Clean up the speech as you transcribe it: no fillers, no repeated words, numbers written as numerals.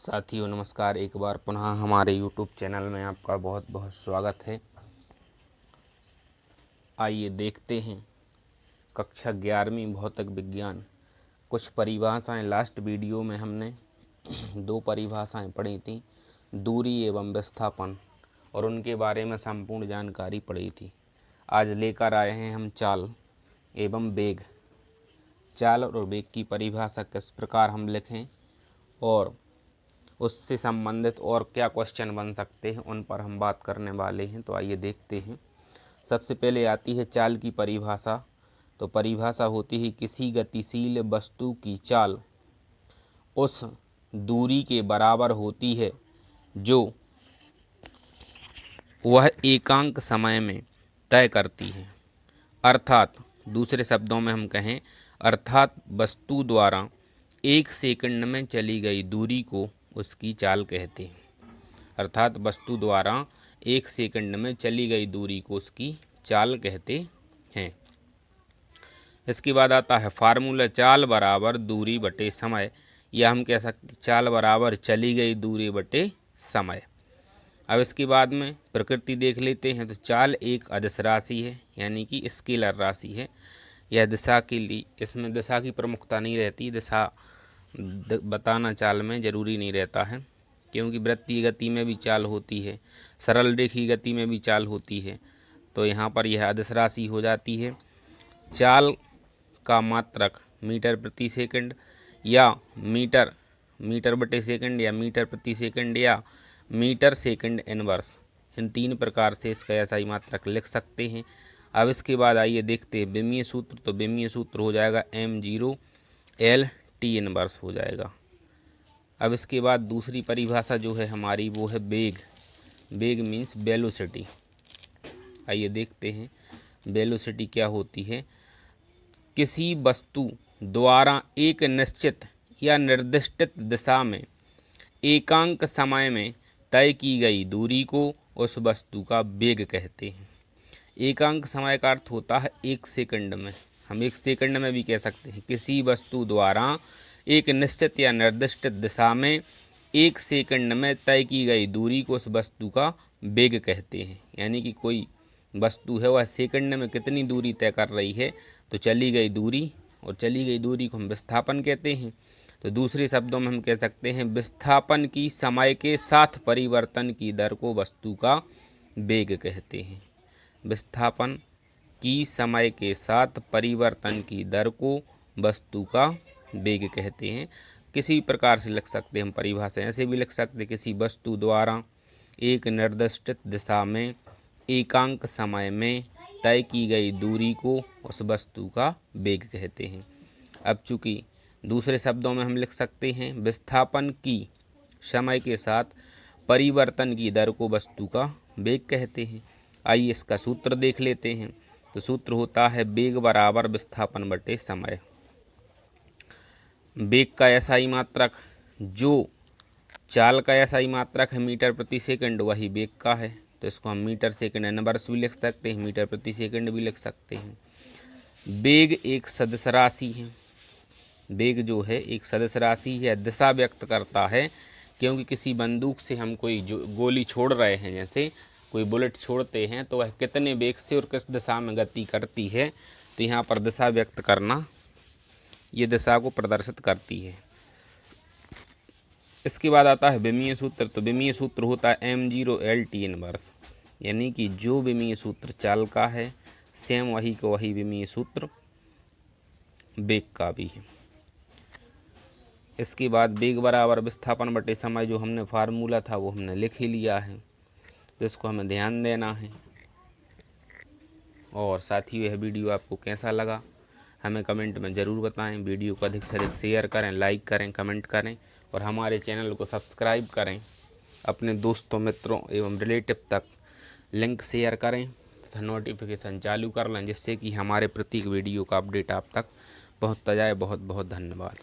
साथियों नमस्कार। एक बार पुनः हमारे YouTube चैनल में आपका बहुत बहुत स्वागत है। आइए देखते हैं कक्षा 11वीं भौतिक विज्ञान कुछ परिभाषाएं। लास्ट वीडियो में हमने दो परिभाषाएं पढ़ी थी, दूरी एवं विस्थापन, और उनके बारे में संपूर्ण जानकारी पढ़ी थी। आज लेकर आए हैं हम चाल एवं वेग। चाल और वेग की परिभाषा किस प्रकार हम लिखें और उससे संबंधित और क्या क्वेश्चन बन सकते हैं, उन पर हम बात करने वाले हैं। तो आइए देखते हैं। सबसे पहले आती है चाल की परिभाषा। तो परिभाषा होती है किसी गतिशील वस्तु की चाल उस दूरी के बराबर होती है जो वह एकांक समय में तय करती है। अर्थात दूसरे शब्दों में हम कहें, अर्थात वस्तु द्वारा 1 सेकंड में चली गई दूरी को उसकी चाल कहते हैं। अर्थात वस्तु द्वारा 1 सेकंड में चली गई दूरी को उसकी चाल कहते हैं। इसके बाद आता है फार्मूला चाल बराबर दूरी बटे समय, या हम कह सकते चाल बराबर चली गई दूरी बटे समय। अब इसके बाद में प्रकृति देख लेते हैं। तो चाल एक अदिश राशि है, यानी कि स्केलर राशि है। यह दिशा के लिए, इसमें दिशा की प्रमुखता नहीं रहती। दिशा बताना चाल में ज़रूरी नहीं रहता है, क्योंकि वृत्तीय गति में भी चाल होती है, सरल रेखीय गति में भी चाल होती है। तो यहाँ पर यह अदिश राशि हो जाती है। चाल का मात्रक मीटर प्रति सेकंड या मीटर बटे सेकंड या मीटर प्रति सेकंड या मीटर सेकंड इनवर्स, इन 3 प्रकार से इसका ऐसा मात्रक लिख सकते हैं। अब इसके बाद आइए देखते हैं विमीय सूत्र। तो विमीय सूत्र हो जाएगा m0 L T इनवर्स हो जाएगा। अब इसके बाद दूसरी परिभाषा जो है हमारी वो है वेग। वेग मीन्स वेलोसिटी। आइए देखते हैं वेलोसिटी क्या होती है। किसी वस्तु द्वारा एक निश्चित या निर्दिष्ट दिशा में एकांक समय में तय की गई दूरी को उस वस्तु का वेग कहते हैं। एकांक समय का अर्थ होता है 1 सेकंड में। हम 1 सेकंड में भी कह सकते हैं। किसी वस्तु द्वारा एक निश्चित या निर्दिष्ट दिशा में 1 सेकंड में तय की गई दूरी को उस वस्तु का वेग कहते हैं। यानी कि कोई वस्तु है वह सेकंड में कितनी दूरी तय कर रही है, तो चली गई दूरी, और चली गई दूरी को हम विस्थापन कहते हैं। तो दूसरे शब्दों में हम कह सकते हैं विस्थापन की समय के साथ परिवर्तन की दर को वस्तु का वेग कहते हैं। विस्थापन की समय के साथ परिवर्तन की दर को वस्तु का वेग कहते हैं। किसी प्रकार से लिख सकते हैं हम परिभाषा, ऐसे भी लिख सकते हैं किसी वस्तु द्वारा एक निर्दिष्ट दिशा में एकांक समय में तय की गई दूरी को उस वस्तु का वेग कहते हैं। अब चूँकि दूसरे शब्दों में हम लिख सकते हैं विस्थापन की समय के साथ परिवर्तन की दर को वस्तु का वेग कहते हैं। आइए इसका सूत्र देख लेते हैं। तो सूत्र होता है वेग बराबर विस्थापन बटे समय। वेग का SI मात्रक जो चाल का SI मात्रक है मीटर प्रति सेकंड, वही वेग का है। तो इसको हम मीटर सेकंड इनवर्स भी लिख सकते हैं, मीटर प्रति सेकंड भी लिख सकते हैं। वेग एक सदिश राशि है। वेग जो है एक सदिश राशि है, दिशा व्यक्त करता है। क्योंकि किसी बंदूक से हम कोई जो गोली छोड़ रहे हैं, जैसे कोई बुलेट छोड़ते हैं, तो वह कितने वेग से और किस दिशा में गति करती है, तो यहाँ पर दिशा व्यक्त करना, ये दिशा को प्रदर्शित करती है। इसके बाद आता है विमीय सूत्र। तो विमीय सूत्र होता है m0 L T इनवर्स, यानी कि जो विमीय सूत्र चाल का है सेम वही को वही विमीय सूत्र वेग का भी है। इसके बाद वेग बराबर विस्थापन बटे समय, जो हमने फार्मूला था वो हमने लिख ही लिया है, तो इसको हमें ध्यान देना है। और साथियों यह वीडियो आपको कैसा लगा हमें कमेंट में ज़रूर बताएं। वीडियो को अधिक से अधिक शेयर करें, लाइक करें, कमेंट करें, और हमारे चैनल को सब्सक्राइब करें। अपने दोस्तों, मित्रों एवं रिलेटिव तक लिंक शेयर करें तथा नोटिफिकेशन चालू कर लें, जिससे कि हमारे प्रत्येक वीडियो का अपडेट आप तक पहुँचता जाए। बहुत बहुत धन्यवाद।